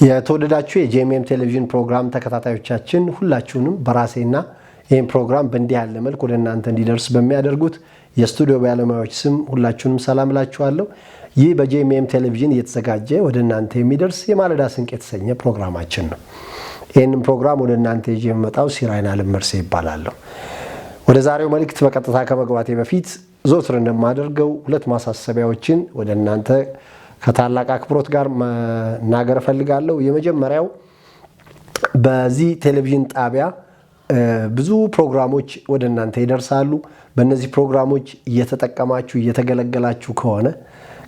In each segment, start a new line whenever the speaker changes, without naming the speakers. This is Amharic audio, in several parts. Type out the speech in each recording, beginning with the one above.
የተወደዳችሁ የጄኤምኤም ቴሌቪዥን ፕሮግራም ተከታታዮቻችን ሁላችሁንም በራሴና ይህን ፕሮግራም በእንዲህ ያለ መልኩ ወደ እናንተ እንዲደርስ በሚያደርጉት የስቱዲዮ ባለሙያዎች ስም ሁላችሁንም ሰላም እላችኋለሁ። ይህ በጄኤምኤም ቴሌቪዥን እየተዘጋጀ ወደ እናንተ የሚደርስ የማለዳ ስንቅ የተሰኘ ፕሮግራማችን ነው። ይህንን ፕሮግራም ወደ እናንተ ይዤ የምመጣው ሲራይን አለመርሴ ይባላለሁ። ወደ ዛሬው መልእክት በቀጥታ ከመግባቴ በፊት ዘወትር እንደማደርገው ሁለት ማሳሰቢያዎችን ወደ እናንተ ከታላቅ አክብሮት ጋር መናገር ፈልጋለሁ። የመጀመሪያው በዚህ ቴሌቪዥን ጣቢያ ብዙ ፕሮግራሞች ወደ እናንተ ይደርሳሉ። በእነዚህ ፕሮግራሞች እየተጠቀማችሁ እየተገለገላችሁ ከሆነ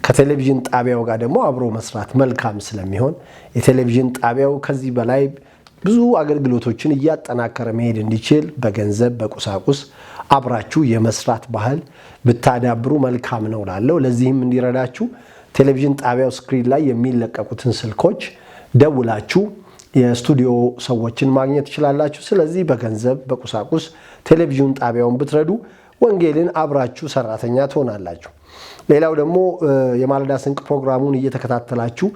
ከቴሌቪዥን ጣቢያው ጋር ደግሞ አብሮ መስራት መልካም ስለሚሆን የቴሌቪዥን ጣቢያው ከዚህ በላይ ብዙ አገልግሎቶችን እያጠናከረ መሄድ እንዲችል በገንዘብ በቁሳቁስ አብራችሁ የመስራት ባህል ብታዳብሩ መልካም ነው ላለው ለዚህም እንዲረዳችሁ ቴሌቪዥን ጣቢያው ስክሪን ላይ የሚለቀቁትን ስልኮች ደውላችሁ የስቱዲዮ ሰዎችን ማግኘት ትችላላችሁ። ስለዚህ በገንዘብ በቁሳቁስ ቴሌቪዥን ጣቢያውን ብትረዱ ወንጌልን አብራችሁ ሰራተኛ ትሆናላችሁ። ሌላው ደግሞ የማለዳ ስንቅ ፕሮግራሙን እየተከታተላችሁ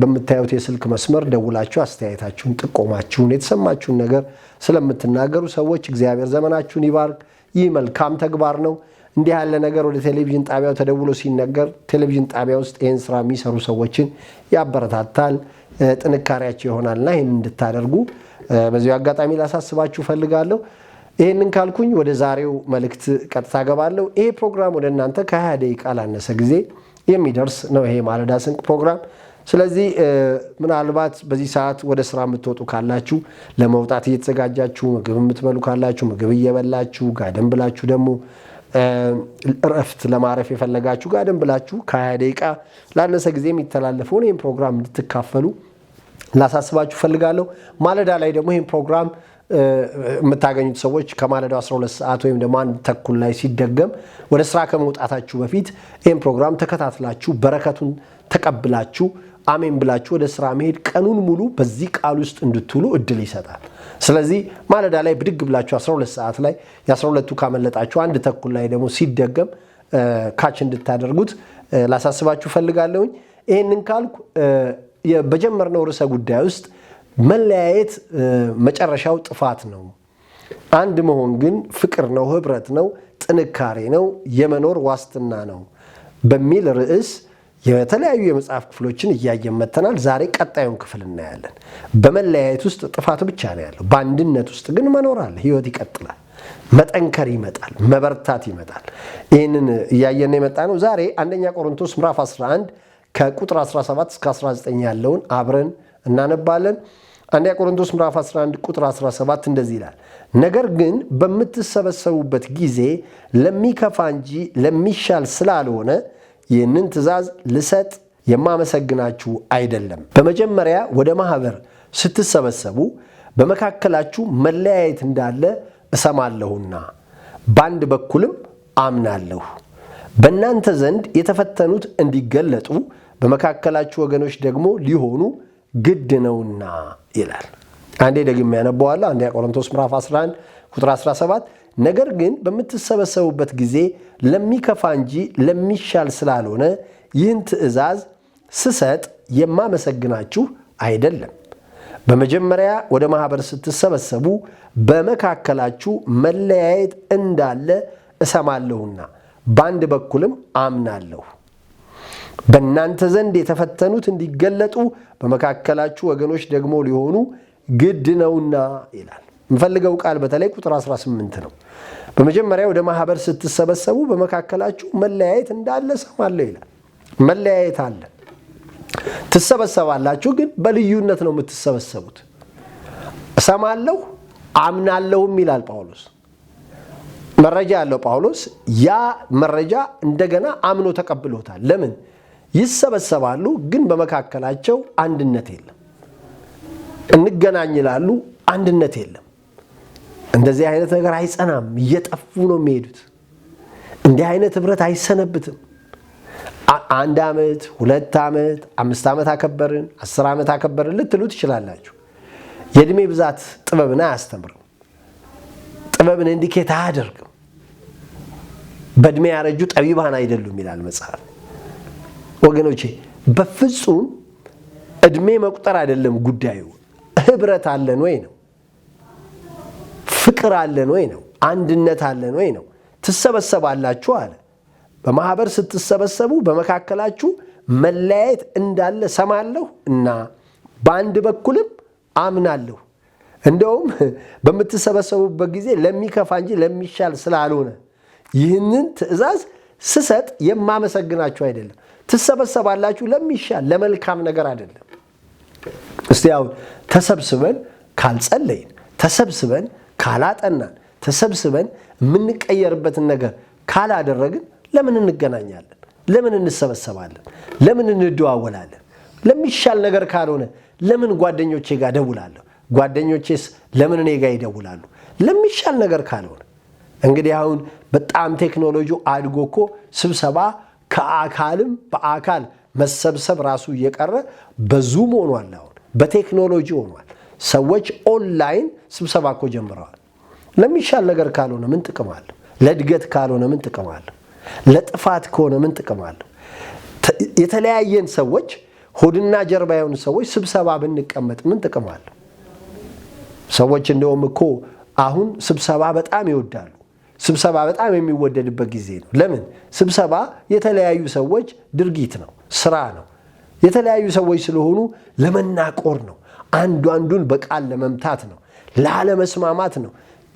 በምታዩት የስልክ መስመር ደውላችሁ አስተያየታችሁን፣ ጥቆማችሁን፣ የተሰማችሁን ነገር ስለምትናገሩ ሰዎች እግዚአብሔር ዘመናችሁን ይባርክ። ይህ መልካም ተግባር ነው። እንዲህ ያለ ነገር ወደ ቴሌቪዥን ጣቢያው ተደውሎ ሲነገር ቴሌቪዥን ጣቢያ ውስጥ ይህን ስራ የሚሰሩ ሰዎችን ያበረታታል፣ ጥንካሬያቸው ይሆናልና ይህን እንድታደርጉ በዚሁ አጋጣሚ ላሳስባችሁ ፈልጋለሁ። ይህንን ካልኩኝ ወደ ዛሬው መልእክት ቀጥታ ገባለሁ። ይሄ ፕሮግራም ወደ እናንተ ከ20 ደቂቃ ላነሰ ጊዜ የሚደርስ ነው፣ ይሄ ማለዳ ስንቅ ፕሮግራም። ስለዚህ ምናልባት በዚህ ሰዓት ወደ ስራ የምትወጡ ካላችሁ፣ ለመውጣት እየተዘጋጃችሁ ምግብ የምትበሉ ካላችሁ ምግብ እየበላችሁ፣ ጋደም ብላችሁ ደግሞ እረፍት ለማረፍ የፈለጋችሁ ጋደም ብላችሁ ከ20 ደቂቃ ላነሰ ጊዜ የሚተላለፈውን ይህን ፕሮግራም እንድትካፈሉ ላሳስባችሁ ፈልጋለሁ። ማለዳ ላይ ደግሞ ይህን ፕሮግራም የምታገኙት ሰዎች ከማለዳው 12 ሰዓት ወይም ደግሞ 1 ተኩል ላይ ሲደገም ወደ ስራ ከመውጣታችሁ በፊት ይህን ፕሮግራም ተከታትላችሁ በረከቱን ተቀብላችሁ አሜን ብላችሁ ወደ ስራ መሄድ ቀኑን ሙሉ በዚህ ቃል ውስጥ እንድትውሉ እድል ይሰጣል። ስለዚህ ማለዳ ላይ ብድግ ብላችሁ 12 ሰዓት ላይ የ12ቱ ካመለጣችሁ 1 ተኩል ላይ ደግሞ ሲደገም ካች እንድታደርጉት ላሳስባችሁ ፈልጋለሁኝ። ይህንን ካልኩ በጀመርነው ርዕሰ ጉዳይ ውስጥ መለያየት መጨረሻው ጥፋት ነው፣ አንድ መሆን ግን ፍቅር ነው፣ ህብረት ነው፣ ጥንካሬ ነው፣ የመኖር ዋስትና ነው በሚል ርዕስ የተለያዩ የመጽሐፍ ክፍሎችን እያየን መተናል። ዛሬ ቀጣዩን ክፍል እናያለን። በመለያየት ውስጥ ጥፋት ብቻ ነው ያለው፣ በአንድነት ውስጥ ግን መኖር አለ፣ ህይወት ይቀጥላል፣ መጠንከር ይመጣል፣ መበርታት ይመጣል። ይህንን እያየን የመጣ ነው። ዛሬ አንደኛ ቆሮንቶስ ምዕራፍ 11 ከቁጥር 17 እስከ 19 ያለውን አብረን እናነባለን። አንደኛ ቆሮንቶስ ምዕራፍ 11 ቁጥር 17 እንደዚህ ይላል፣ ነገር ግን በምትሰበሰቡበት ጊዜ ለሚከፋ እንጂ ለሚሻል ስላልሆነ ይህንን ትእዛዝ ልሰጥ የማመሰግናችሁ አይደለም። በመጀመሪያ ወደ ማህበር ስትሰበሰቡ በመካከላችሁ መለያየት እንዳለ እሰማለሁና በአንድ በኩልም አምናለሁ። በእናንተ ዘንድ የተፈተኑት እንዲገለጡ በመካከላችሁ ወገኖች ደግሞ ሊሆኑ ግድ ነውና ይላል። አንዴ ደግሜ ያነበዋለሁ። አንደኛ ቆሮንቶስ ምዕራፍ 11 ቁጥር 17 ነገር ግን በምትሰበሰቡበት ጊዜ ለሚከፋ እንጂ ለሚሻል ስላልሆነ ይህን ትእዛዝ ስሰጥ የማመሰግናችሁ አይደለም። በመጀመሪያ ወደ ማህበር ስትሰበሰቡ በመካከላችሁ መለያየት እንዳለ እሰማለሁና በአንድ በኩልም አምናለሁ። በእናንተ ዘንድ የተፈተኑት እንዲገለጡ በመካከላችሁ ወገኖች ደግሞ ሊሆኑ ግድ ነውና ይላል። የምፈልገው ቃል በተለይ ቁጥር 18 ነው። በመጀመሪያ ወደ ማህበር ስትሰበሰቡ በመካከላችሁ መለያየት እንዳለ እሰማለሁ ይላል። መለያየት አለ። ትሰበሰባላችሁ፣ ግን በልዩነት ነው የምትሰበሰቡት። እሰማለሁ አምናለሁም ይላል ጳውሎስ። መረጃ ያለው ጳውሎስ ያ መረጃ እንደገና አምኖ ተቀብሎታል። ለምን? ይሰበሰባሉ፣ ግን በመካከላቸው አንድነት የለም። እንገናኝ ይላሉ፣ አንድነት የለም። እንደዚህ አይነት ነገር አይጸናም፣ እየጠፉ ነው የሚሄዱት። እንዲህ አይነት ህብረት አይሰነብትም። 1 ዓመት 2 ዓመት 5 ዓመት አከበርን 10 ዓመት አከበርን ልትሉ ትችላላችሁ። የእድሜ ብዛት ጥበብን አያስተምርም። ጥበብን ኢንዲኬት አያደርግም። በእድሜ ያረጁ ጠቢባን አይደሉም ይላል መጽሐፍ። ወገኖቼ በፍጹም እድሜ መቁጠር አይደለም ጉዳዩ። ህብረት አለን ወይ ነው። ፍቅር አለን ወይ ነው። አንድነት አለን ወይ ነው። ትሰበሰባላችሁ አለ። በማህበር ስትሰበሰቡ በመካከላችሁ መለያየት እንዳለ ሰማለሁ እና በአንድ በኩልም አምናለሁ። እንደውም በምትሰበሰቡበት ጊዜ ለሚከፋ እንጂ ለሚሻል ስላልሆነ ይህንን ትእዛዝ ስሰጥ የማመሰግናችሁ አይደለም። ትሰበሰባላችሁ ለሚሻል ለመልካም ነገር አይደለም። እስቲ አሁን ተሰብስበን ካልጸለይን፣ ተሰብስበን ካላጠናን፣ ተሰብስበን የምንቀየርበትን ነገር ካላደረግን ለምን እንገናኛለን? ለምን እንሰበሰባለን? ለምን እንደዋወላለን? ለሚሻል ነገር ካልሆነ ለምን ጓደኞቼ ጋር ደውላለሁ? ጓደኞቼስ ለምን እኔ ጋር ይደውላሉ? ለሚሻል ነገር ካልሆነ። እንግዲህ አሁን በጣም ቴክኖሎጂው አድጎ እኮ ስብሰባ ከአካልም በአካል መሰብሰብ ራሱ እየቀረ በዙም ሆኗል። አሁን በቴክኖሎጂ ሆኗል። ሰዎች ኦንላይን ስብሰባ እኮ ጀምረዋል። ለሚሻል ነገር ካልሆነ ምን ጥቅም አለው? ለእድገት ካልሆነ ምን ጥቅም አለው? ለጥፋት ከሆነ ምን ጥቅም አለው? የተለያየን ሰዎች ሆድና ጀርባ የሆኑ ሰዎች ስብሰባ ብንቀመጥ ምን ጥቅም አለው? ሰዎች እንደውም እኮ አሁን ስብሰባ በጣም ይወዳሉ። ስብሰባ በጣም የሚወደድበት ጊዜ ነው። ለምን? ስብሰባ የተለያዩ ሰዎች ድርጊት ነው፣ ስራ ነው። የተለያዩ ሰዎች ስለሆኑ ለመናቆር ነው። አንዱ አንዱን በቃል ለመምታት ነው፣ ላለመስማማት ነው።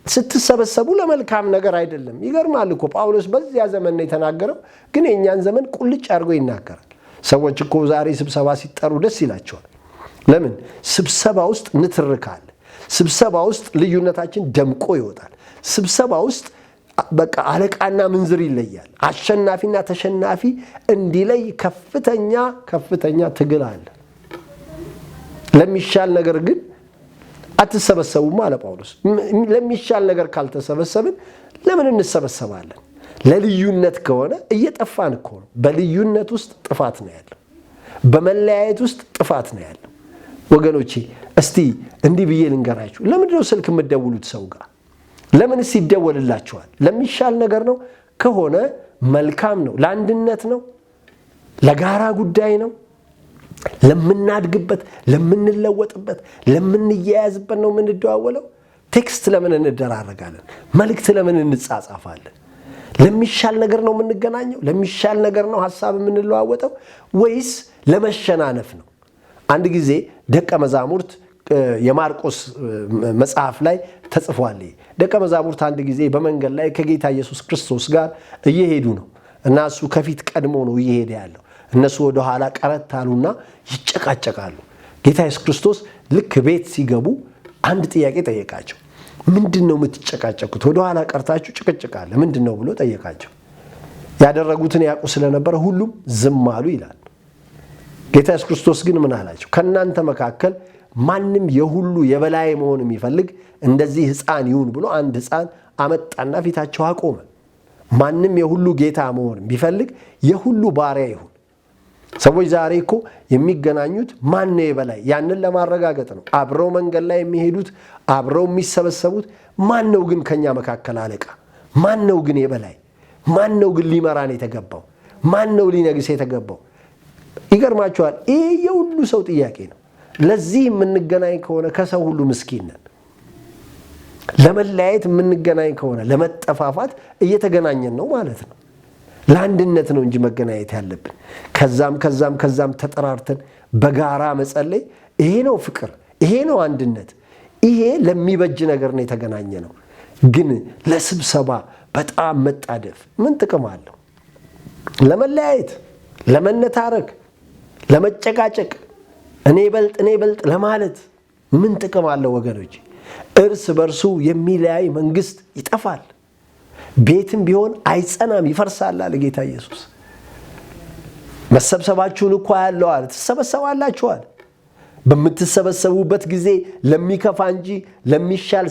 ስትሰበሰቡ ለመልካም ነገር አይደለም። ይገርማል እኮ ጳውሎስ በዚያ ዘመን ነው የተናገረው፣ ግን የእኛን ዘመን ቁልጭ አድርጎ ይናገራል። ሰዎች እኮ ዛሬ ስብሰባ ሲጠሩ ደስ ይላቸዋል። ለምን? ስብሰባ ውስጥ ንትርክ አለ። ስብሰባ ውስጥ ልዩነታችን ደምቆ ይወጣል። ስብሰባ ውስጥ በቃ አለቃና ምንዝር ይለያል። አሸናፊና ተሸናፊ እንዲለይ ከፍተኛ ትግል አለ። ለሚሻል ነገር ግን አትሰበሰቡም አለ ጳውሎስ። ለሚሻል ነገር ካልተሰበሰብን ለምን እንሰበሰባለን? ለልዩነት ከሆነ እየጠፋን እኮ ነው። በልዩነት ውስጥ ጥፋት ነው ያለው። በመለያየት ውስጥ ጥፋት ነው ያለው። ወገኖቼ እስቲ እንዲህ ብዬ ልንገራችሁ። ለምንድነው ስልክ የምትደውሉት ሰው ጋር? ለምንስ ይደወልላችኋል? ለሚሻል ነገር ነው ከሆነ መልካም ነው። ለአንድነት ነው፣ ለጋራ ጉዳይ ነው፣ ለምናድግበት፣ ለምንለወጥበት፣ ለምንያያዝበት ነው የምንደዋወለው። ቴክስት ለምን እንደራረጋለን? መልእክት ለምን እንጻጻፋለን? ለሚሻል ነገር ነው የምንገናኘው? ለሚሻል ነገር ነው ሐሳብ የምንለዋወጠው ወይስ ለመሸናነፍ ነው? አንድ ጊዜ ደቀ መዛሙርት የማርቆስ መጽሐፍ ላይ ተጽፏል። ደቀ መዛሙርት አንድ ጊዜ በመንገድ ላይ ከጌታ ኢየሱስ ክርስቶስ ጋር እየሄዱ ነው እና እሱ ከፊት ቀድሞ ነው እየሄደ ያለው። እነሱ ወደ ኋላ ቀረት አሉና ይጨቃጨቃሉ። ጌታ ኢየሱስ ክርስቶስ ልክ ቤት ሲገቡ አንድ ጥያቄ ጠየቃቸው። ምንድን ነው የምትጨቃጨቁት? ወደ ኋላ ቀርታችሁ ጭቅጭቃለ ምንድን ነው ብሎ ጠየቃቸው። ያደረጉትን ያውቁ ስለነበረ ሁሉም ዝም አሉ ይላል። ጌታ ኢየሱስ ክርስቶስ ግን ምን አላቸው? ከእናንተ መካከል ማንም የሁሉ የበላይ መሆን የሚፈልግ እንደዚህ ሕፃን ይሁን ብሎ አንድ ሕፃን አመጣና ፊታቸው አቆመ። ማንም የሁሉ ጌታ መሆን ቢፈልግ የሁሉ ባሪያ ይሁን። ሰዎች ዛሬ እኮ የሚገናኙት ማን ነው የበላይ? ያንን ለማረጋገጥ ነው። አብረው መንገድ ላይ የሚሄዱት፣ አብረው የሚሰበሰቡት ማን ነው ግን ከኛ መካከል አለቃ? ማን ነው ግን የበላይ? ማን ነው ግን ሊመራን የተገባው? ማን ነው ሊነግስ የተገባው? ይገርማችኋል። ይሄ የሁሉ ሰው ጥያቄ ነው። ለዚህ የምንገናኝ ከሆነ ከሰው ሁሉ ምስኪን ነን። ለመለያየት የምንገናኝ ከሆነ ለመጠፋፋት እየተገናኘን ነው ማለት ነው። ለአንድነት ነው እንጂ መገናኘት ያለብን። ከዛም ተጠራርተን በጋራ መጸለይ፣ ይሄ ነው ፍቅር፣ ይሄ ነው አንድነት። ይሄ ለሚበጅ ነገር ነው የተገናኘ ነው። ግን ለስብሰባ በጣም መጣደፍ ምን ጥቅም አለው? ለመለያየት፣ ለመነታረክ፣ ለመጨቃጨቅ፣ እኔ በልጥ ለማለት ምን ጥቅም አለው ወገኖች? እርስ በርሱ የሚለያይ መንግስት ይጠፋል። ቤትም ቢሆን አይጸናም፣ ይፈርሳል አለ ጌታ ኢየሱስ። መሰብሰባችሁን እኮ ያለዋል፣ ትሰበሰባላችኋል። በምትሰበሰቡበት ጊዜ ለሚከፋ እንጂ ለሚሻል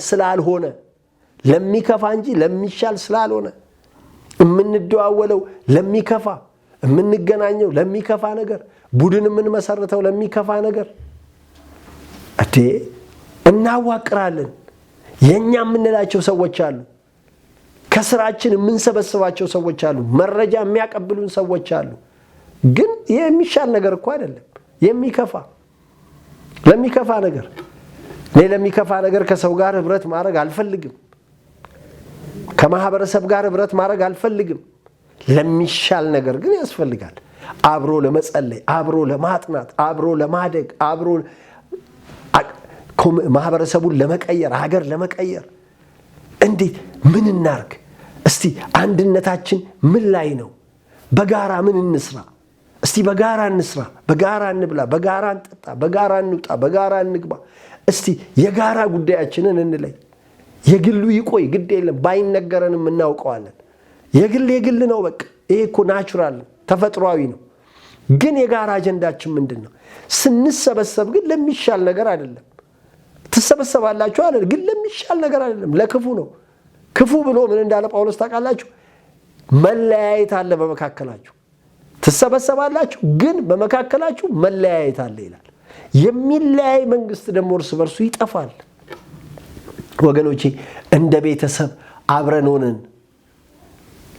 ስላልሆነ የምንደዋወለው ለሚከፋ፣ የምንገናኘው ለሚከፋ ነገር፣ ቡድን የምንመሰርተው ለሚከፋ ነገር እናዋቅራለን። የኛ የምንላቸው ሰዎች አሉ። ከስራችን የምንሰበስባቸው ሰዎች አሉ። መረጃ የሚያቀብሉን ሰዎች አሉ። ግን ይህ የሚሻል ነገር እኮ አይደለም፣ የሚከፋ ለሚከፋ ነገር እኔ ለሚከፋ ነገር ከሰው ጋር ህብረት ማድረግ አልፈልግም። ከማህበረሰብ ጋር ህብረት ማድረግ አልፈልግም። ለሚሻል ነገር ግን ያስፈልጋል። አብሮ ለመጸለይ፣ አብሮ ለማጥናት፣ አብሮ ለማደግ፣ አብሮ ማህበረሰቡን ለመቀየር፣ ሀገር ለመቀየር እንዴት ምን እናርግ? እስቲ አንድነታችን ምን ላይ ነው? በጋራ ምን እንስራ? እስቲ በጋራ እንስራ፣ በጋራ እንብላ፣ በጋራ እንጠጣ፣ በጋራ እንውጣ፣ በጋራ እንግባ። እስቲ የጋራ ጉዳያችንን እንለይ። የግሉ ይቆይ ግድ የለም፣ ባይነገረንም እናውቀዋለን። የግል ነው በቃ። ይሄ እኮ ናቹራል ነው፣ ተፈጥሯዊ ነው። ግን የጋራ አጀንዳችን ምንድን ነው? ስንሰበሰብ ግን ለሚሻል ነገር አይደለም። ትሰበሰባላችሁ አለ፣ ግን ለሚሻል ነገር አይደለም፣ ለክፉ ነው። ክፉ ብሎ ምን እንዳለ ጳውሎስ ታውቃላችሁ? መለያየት አለ በመካከላችሁ። ትሰበሰባላችሁ ግን በመካከላችሁ መለያየት አለ ይላል። የሚለያይ መንግስት ደግሞ እርስ በርሱ ይጠፋል። ወገኖቼ እንደ ቤተሰብ አብረን ሆነን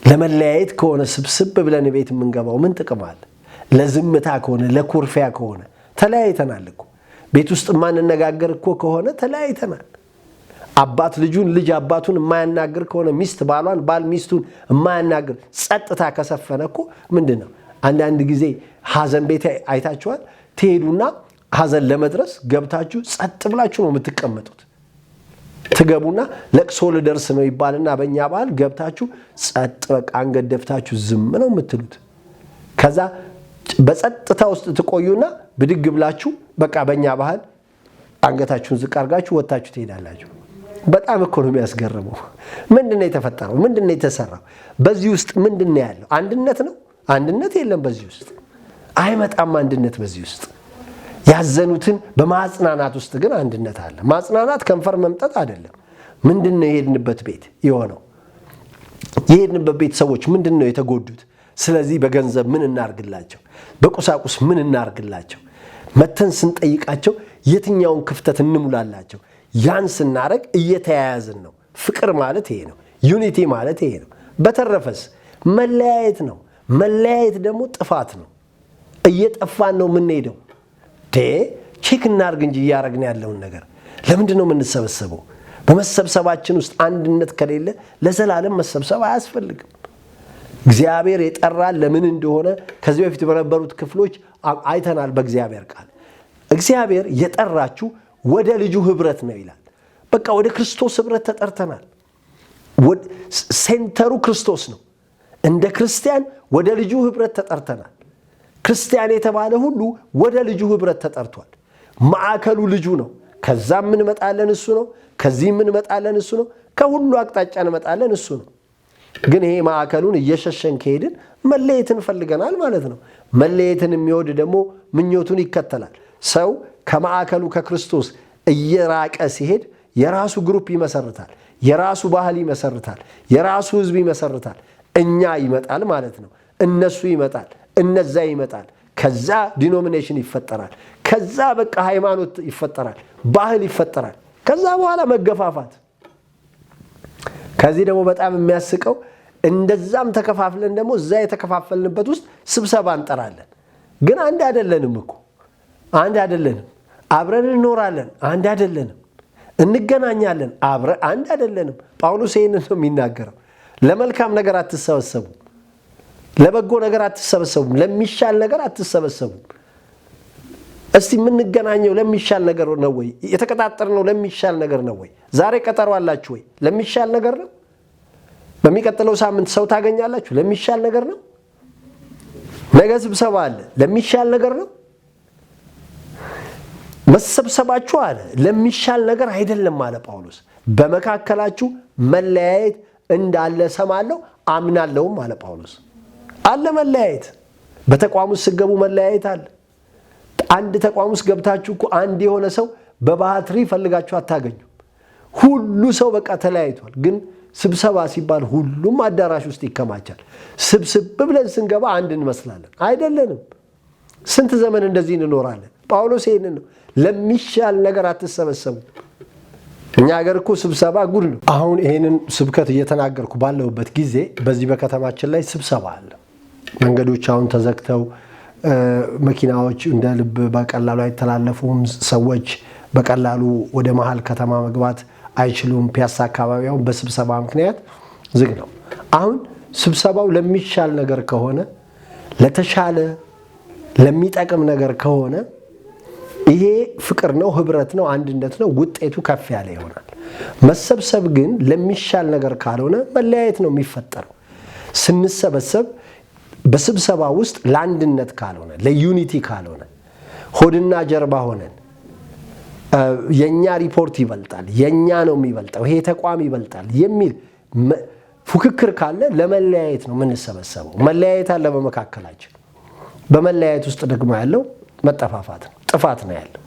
ለመለያየት ከሆነ ስብስብ ብለን ቤት የምንገባው ምን ጥቅም አለ? ለዝምታ ከሆነ ለኩርፊያ ከሆነ ተለያይተናል እኮ። ቤት ውስጥ የማንነጋገር እኮ ከሆነ ተለያይተናል። አባት ልጁን፣ ልጅ አባቱን የማያናግር ከሆነ፣ ሚስት ባሏን፣ ባል ሚስቱን የማያናግር ጸጥታ ከሰፈነ እኮ ምንድን ነው? አንዳንድ ጊዜ ሀዘን ቤት አይታችኋል። ትሄዱና ሀዘን ለመድረስ ገብታችሁ ጸጥ ብላችሁ ነው የምትቀመጡት። ትገቡና ለቅሶ ልደርስ ነው ይባልና በእኛ ባህል ገብታችሁ ጸጥ በቃ አንገት ደፍታችሁ ዝም ነው የምትሉት። ከዛ በጸጥታ ውስጥ ትቆዩና ብድግ ብላችሁ በቃ በእኛ ባህል አንገታችሁን ዝቅ አድርጋችሁ ወጥታችሁ ትሄዳላችሁ። በጣም እኮ ነው የሚያስገርመው። ምንድን ነው የተፈጠረው? ምንድን ነው የተሰራው? በዚህ ውስጥ ምንድን ነው ያለው? አንድነት ነው? አንድነት የለም በዚህ ውስጥ። አይመጣም አንድነት በዚህ ውስጥ። ያዘኑትን በማጽናናት ውስጥ ግን አንድነት አለ። ማጽናናት ከንፈር መምጠጥ አይደለም። ምንድን ነው የሄድንበት ቤት የሆነው? የሄድንበት ቤት ሰዎች ምንድን ነው የተጎዱት? ስለዚህ በገንዘብ ምን እናርግላቸው? በቁሳቁስ ምን እናርግላቸው? መተን ስንጠይቃቸው የትኛውን ክፍተት እንሙላላቸው? ያን ስናረግ እየተያያዝን ነው። ፍቅር ማለት ይሄ ነው። ዩኒቲ ማለት ይሄ ነው። በተረፈስ መለያየት ነው። መለያየት ደግሞ ጥፋት ነው። እየጠፋን ነው የምንሄደው። ቼክ እናርግ እንጂ እያረግን ያለውን ነገር። ለምንድን ነው የምንሰበሰበው? በመሰብሰባችን ውስጥ አንድነት ከሌለ ለዘላለም መሰብሰብ አያስፈልግም። እግዚአብሔር የጠራን ለምን እንደሆነ ከዚህ በፊት በነበሩት ክፍሎች አይተናል። በእግዚአብሔር ቃል እግዚአብሔር የጠራችሁ ወደ ልጁ ህብረት ነው ይላል። በቃ ወደ ክርስቶስ ህብረት ተጠርተናል። ሴንተሩ ክርስቶስ ነው። እንደ ክርስቲያን ወደ ልጁ ህብረት ተጠርተናል። ክርስቲያን የተባለ ሁሉ ወደ ልጁ ህብረት ተጠርቷል። ማዕከሉ ልጁ ነው። ከዛም እንመጣለን እሱ ነው። ከዚህም እንመጣለን እሱ ነው። ከሁሉ አቅጣጫ እንመጣለን እሱ ነው። ግን ይሄ ማዕከሉን እየሸሸን ከሄድን መለየትን ፈልገናል ማለት ነው። መለየትን የሚወድ ደግሞ ምኞቱን ይከተላል። ሰው ከማዕከሉ ከክርስቶስ እየራቀ ሲሄድ የራሱ ግሩፕ ይመሰርታል፣ የራሱ ባህል ይመሰርታል፣ የራሱ ህዝብ ይመሰርታል። እኛ ይመጣል ማለት ነው። እነሱ ይመጣል፣ እነዛ ይመጣል። ከዛ ዲኖሚኔሽን ይፈጠራል። ከዛ በቃ ሃይማኖት ይፈጠራል፣ ባህል ይፈጠራል። ከዛ በኋላ መገፋፋት። ከዚህ ደግሞ በጣም የሚያስቀው እንደዛም ተከፋፍለን ደግሞ እዛ የተከፋፈልንበት ውስጥ ስብሰባ እንጠራለን። ግን አንድ አይደለንም እኮ አንድ አይደለንም። አብረን እንኖራለን፣ አንድ አይደለንም። እንገናኛለን፣ አብረን አንድ አይደለንም። ጳውሎስ ይህንን ነው የሚናገረው። ለመልካም ነገር አትሰበሰቡም፣ ለበጎ ነገር አትሰበሰቡም፣ ለሚሻል ነገር አትሰበሰቡም። እስቲ የምንገናኘው ለሚሻል ነገር ነው ወይ? የተቀጣጠርነው ለሚሻል ነገር ነው ወይ? ዛሬ ቀጠሮ አላችሁ ወይ? ለሚሻል ነገር ነው? በሚቀጥለው ሳምንት ሰው ታገኛላችሁ? ለሚሻል ነገር ነው? ነገ ስብሰባ አለ፣ ለሚሻል ነገር ነው? መሰብሰባችሁ አለ ለሚሻል ነገር አይደለም አለ ጳውሎስ። በመካከላችሁ መለያየት እንዳለ ሰማለሁ አምናለሁም አለ ጳውሎስ። አለ መለያየት። በተቋም ውስጥ ስትገቡ መለያየት አለ። አንድ ተቋም ውስጥ ገብታችሁ እኮ አንድ የሆነ ሰው በባትሪ ፈልጋችሁ አታገኙም። ሁሉ ሰው በቃ ተለያይቷል። ግን ስብሰባ ሲባል ሁሉም አዳራሽ ውስጥ ይከማቻል። ስብስብ ብለን ስንገባ አንድ እንመስላለን። አይደለንም። ስንት ዘመን እንደዚህ እንኖራለን። ጳውሎስ ይህንን ነው፣ ለሚሻል ነገር አትሰበሰቡ። እኛ ሀገር እኮ ስብሰባ ጉድ ነው። አሁን ይህንን ስብከት እየተናገርኩ ባለሁበት ጊዜ በዚህ በከተማችን ላይ ስብሰባ አለ። መንገዶች አሁን ተዘግተው መኪናዎች እንደ ልብ በቀላሉ አይተላለፉም። ሰዎች በቀላሉ ወደ መሀል ከተማ መግባት አይችሉም። ፒያሳ አካባቢው በስብሰባ ምክንያት ዝግ ነው። አሁን ስብሰባው ለሚሻል ነገር ከሆነ ለተሻለ ለሚጠቅም ነገር ከሆነ ይሄ ፍቅር ነው፣ ህብረት ነው፣ አንድነት ነው፣ ውጤቱ ከፍ ያለ ይሆናል። መሰብሰብ ግን ለሚሻል ነገር ካልሆነ መለያየት ነው የሚፈጠረው። ስንሰበሰብ በስብሰባ ውስጥ ለአንድነት ካልሆነ ለዩኒቲ ካልሆነ ሆድና ጀርባ ሆነን የኛ ሪፖርት ይበልጣል፣ የኛ ነው የሚበልጠው፣ ይሄ ተቋም ይበልጣል የሚል ፉክክር ካለ ለመለያየት ነው የምንሰበሰበው። መለያየት አለ በመካከላችን። በመለያየት ውስጥ ደግሞ ያለው መጠፋፋት ነው፣ ጥፋት ነው ያለው።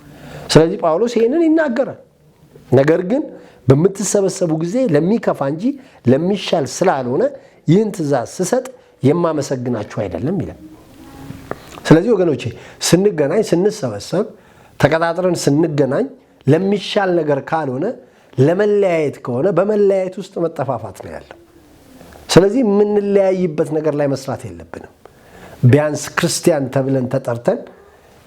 ስለዚህ ጳውሎስ ይህንን ይናገራል። ነገር ግን በምትሰበሰቡ ጊዜ ለሚከፋ እንጂ ለሚሻል ስላልሆነ ይህን ትእዛዝ ስሰጥ የማመሰግናችሁ አይደለም ይላል። ስለዚህ ወገኖቼ ስንገናኝ፣ ስንሰበሰብ፣ ተቀጣጥረን ስንገናኝ ለሚሻል ነገር ካልሆነ ለመለያየት ከሆነ በመለያየት ውስጥ መጠፋፋት ነው ያለው። ስለዚህ የምንለያይበት ነገር ላይ መስራት የለብንም። ቢያንስ ክርስቲያን ተብለን ተጠርተን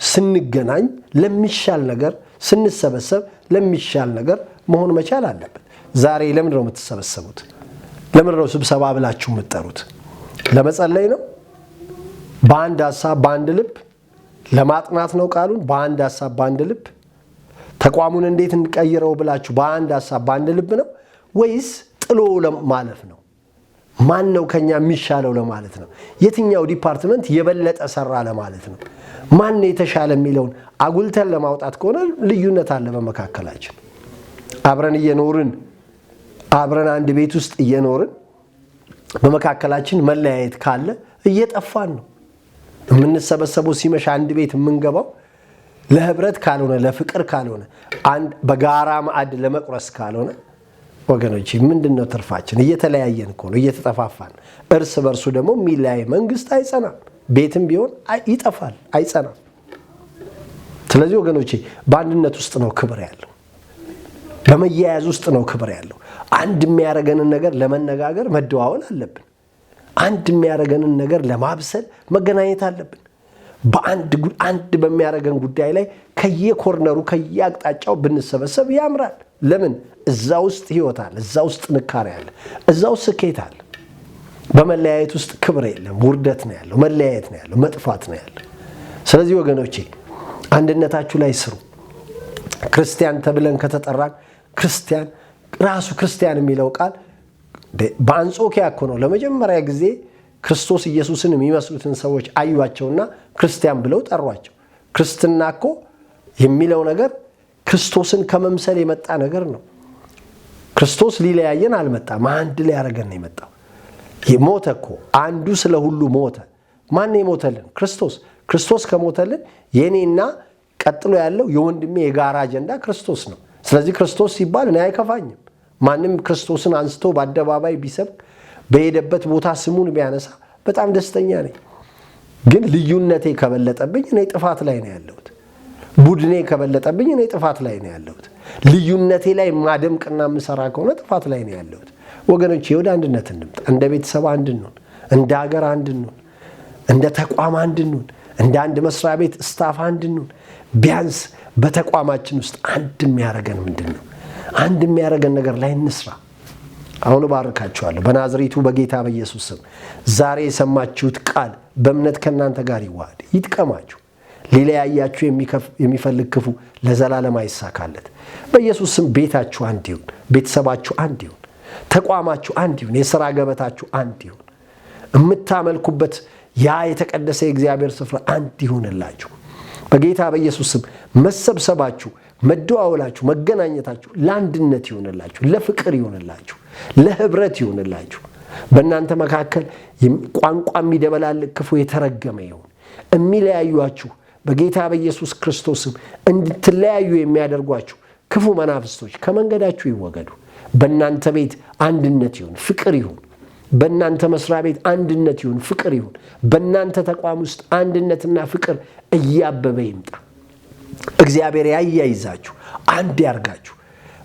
ስንገናኝ ለሚሻል ነገር፣ ስንሰበሰብ ለሚሻል ነገር መሆን መቻል አለበት። ዛሬ ለምንድን ነው የምትሰበሰቡት? ለምንድን ነው ስብሰባ ብላችሁ የምትጠሩት? ለመጸለይ ነው? በአንድ ሀሳብ በአንድ ልብ ለማጥናት ነው ቃሉን? በአንድ ሀሳብ በአንድ ልብ ተቋሙን እንዴት እንቀይረው ብላችሁ በአንድ ሀሳብ በአንድ ልብ ነው? ወይስ ጥሎ ለማለፍ ነው? ማን ነው ከኛ የሚሻለው ለማለት ነው? የትኛው ዲፓርትመንት የበለጠ ሰራ ለማለት ነው? ማን ነው የተሻለ የሚለውን አጉልተን ለማውጣት ከሆነ ልዩነት አለ በመካከላችን። አብረን እየኖርን አብረን አንድ ቤት ውስጥ እየኖርን በመካከላችን መለያየት ካለ እየጠፋን ነው። የምንሰበሰበው ሲመሽ አንድ ቤት የምንገባው ለህብረት ካልሆነ ለፍቅር ካልሆነ በጋራ ማዕድ ለመቁረስ ካልሆነ ወገኖች ምንድነው ትርፋችን? እየተለያየን እኮ ነው፣ እየተጠፋፋን። እርስ በርሱ ደግሞ የሚለያይ መንግስት አይጸናም። ቤትም ቢሆን ይጠፋል፣ አይጸናም። ስለዚህ ወገኖቼ በአንድነት ውስጥ ነው ክብር ያለው፣ በመያያዝ ውስጥ ነው ክብር ያለው። አንድ የሚያደርገንን ነገር ለመነጋገር መደዋወል አለብን። አንድ የሚያደርገንን ነገር ለማብሰል መገናኘት አለብን። አንድ በሚያደርገን ጉዳይ ላይ ከየኮርነሩ ከየአቅጣጫው ብንሰበሰብ ያምራል። ለምን? እዛ ውስጥ ህይወት አለ፣ እዛ ውስጥ ጥንካሬ አለ፣ እዛ ውስጥ ስኬት አለ። በመለያየት ውስጥ ክብር የለም፣ ውርደት ነው ያለው፣ መለያየት ነው ያለው፣ መጥፋት ነው ያለው። ስለዚህ ወገኖቼ አንድነታችሁ ላይ ስሩ። ክርስቲያን ተብለን ከተጠራን ክርስቲያን ራሱ ክርስቲያን የሚለው ቃል በአንጾኪያ እኮ ነው ለመጀመሪያ ጊዜ ክርስቶስ ኢየሱስን የሚመስሉትን ሰዎች አዩዋቸውና ክርስቲያን ብለው ጠሯቸው። ክርስትና እኮ የሚለው ነገር ክርስቶስን ከመምሰል የመጣ ነገር ነው። ክርስቶስ ሊለያየን አልመጣም፣ አንድ ሊያደርገን ነው የመጣው። ሞተ እኮ አንዱ ስለ ሁሉ ሞተ። ማን ነው የሞተልን? ክርስቶስ። ክርስቶስ ከሞተልን የኔና ቀጥሎ ያለው የወንድሜ የጋራ አጀንዳ ክርስቶስ ነው። ስለዚህ ክርስቶስ ሲባል እኔ አይከፋኝም። ማንም ክርስቶስን አንስቶ በአደባባይ ቢሰብክ በሄደበት ቦታ ስሙን ቢያነሳ በጣም ደስተኛ ነኝ። ግን ልዩነቴ ከበለጠብኝ እኔ ጥፋት ላይ ነው ያለሁት። ቡድኔ ከበለጠብኝ እኔ ጥፋት ላይ ነው ያለሁት። ልዩነቴ ላይ ማደምቅና ምሰራ ከሆነ ጥፋት ላይ ነው ያለሁት። ወገኖቼ ወደ አንድነት እንምጣ። እንደ ቤተሰብ አንድ እንሁን፣ እንደ ሀገር አንድ እንሁን፣ እንደ ተቋም አንድ እንሁን፣ እንደ አንድ መስሪያ ቤት ስታፍ አንድ እንሁን። ቢያንስ በተቋማችን ውስጥ አንድ የሚያደርገን ምንድን ነው? አንድ የሚያደርገን ነገር ላይ እንስራ። አሁን ባርካችኋለሁ በናዝሬቱ በጌታ በኢየሱስ ስም። ዛሬ የሰማችሁት ቃል በእምነት ከእናንተ ጋር ይዋሃድ፣ ይጥቀማችሁ። ሊለያያችሁ የሚፈልግ ክፉ ለዘላለም አይሳካለት። በኢየሱስ ስም ቤታችሁ አንድ ይሁን፣ ቤተሰባችሁ አንድ ይሁን፣ ተቋማችሁ አንድ ይሁን፣ የሥራ ገበታችሁ አንድ ይሁን። የምታመልኩበት ያ የተቀደሰ የእግዚአብሔር ስፍራ አንድ ይሁንላችሁ። በጌታ በኢየሱስ ስም መሰብሰባችሁ፣ መደዋወላችሁ፣ መገናኘታችሁ ለአንድነት ይሁንላችሁ፣ ለፍቅር ይሁንላችሁ፣ ለህብረት ይሁንላችሁ። በእናንተ መካከል ቋንቋ የሚደበላልቅ ክፉ የተረገመ ይሁን። የሚለያዩአችሁ በጌታ በኢየሱስ ክርስቶስም እንድትለያዩ የሚያደርጓችሁ ክፉ መናፍስቶች ከመንገዳችሁ ይወገዱ። በእናንተ ቤት አንድነት ይሁን፣ ፍቅር ይሁን። በእናንተ መስሪያ ቤት አንድነት ይሁን፣ ፍቅር ይሁን። በእናንተ ተቋም ውስጥ አንድነትና ፍቅር እያበበ ይምጣ። እግዚአብሔር ያያይዛችሁ፣ አንድ ያርጋችሁ።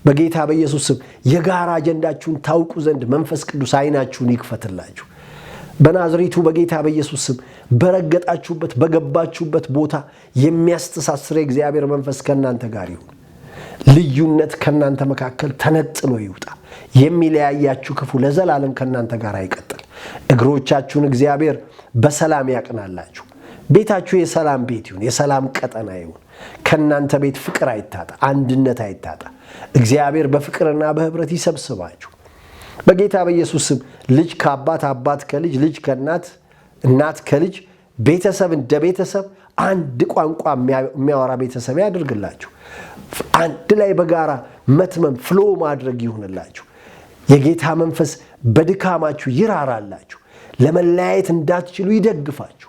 በጌታ በኢየሱስ ስም የጋራ አጀንዳችሁን ታውቁ ዘንድ መንፈስ ቅዱስ አይናችሁን ይክፈትላችሁ። በናዝሬቱ በጌታ በኢየሱስ ስም በረገጣችሁበት በገባችሁበት ቦታ የሚያስተሳስር የእግዚአብሔር መንፈስ ከእናንተ ጋር ይሁን። ልዩነት ከእናንተ መካከል ተነጥሎ ይውጣ። የሚለያያችሁ ክፉ ለዘላለም ከእናንተ ጋር አይቀጥል። እግሮቻችሁን እግዚአብሔር በሰላም ያቅናላችሁ። ቤታችሁ የሰላም ቤት ይሁን፣ የሰላም ቀጠና ይሁን። ከእናንተ ቤት ፍቅር አይታጣ፣ አንድነት አይታጣ። እግዚአብሔር በፍቅርና በህብረት ይሰብስባችሁ። በጌታ በኢየሱስ ስም ልጅ ከአባት፣ አባት ከልጅ፣ ልጅ ከእናት፣ እናት ከልጅ፣ ቤተሰብ እንደ ቤተሰብ አንድ ቋንቋ የሚያወራ ቤተሰብ ያድርግላችሁ። አንድ ላይ በጋራ መትመም ፍሎ ማድረግ ይሁንላችሁ። የጌታ መንፈስ በድካማችሁ ይራራላችሁ። ለመለያየት እንዳትችሉ ይደግፋችሁ።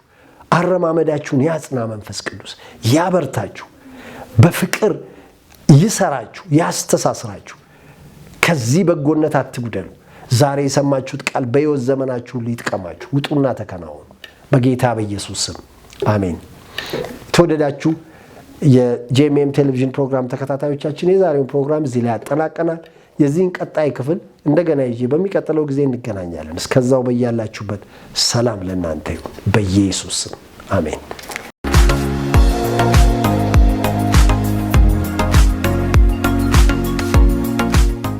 አረማመዳችሁን ያጽና። መንፈስ ቅዱስ ያበርታችሁ። በፍቅር ይሰራችሁ፣ ያስተሳስራችሁ። ከዚህ በጎነት አትጉደሉ። ዛሬ የሰማችሁት ቃል በሕይወት ዘመናችሁ ሁሉ ይጥቀማችሁ። ውጡና ተከናወኑ በጌታ በኢየሱስ ስም አሜን። ተወደዳችሁ የጄኤምኤም ቴሌቪዥን ፕሮግራም ተከታታዮቻችን የዛሬውን ፕሮግራም እዚህ ላይ ያጠናቀናል። የዚህን ቀጣይ ክፍል እንደገና ይዤ በሚቀጥለው ጊዜ እንገናኛለን። እስከዛው በያላችሁበት ሰላም ለእናንተ ይሁን በኢየሱስ ስም አሜን።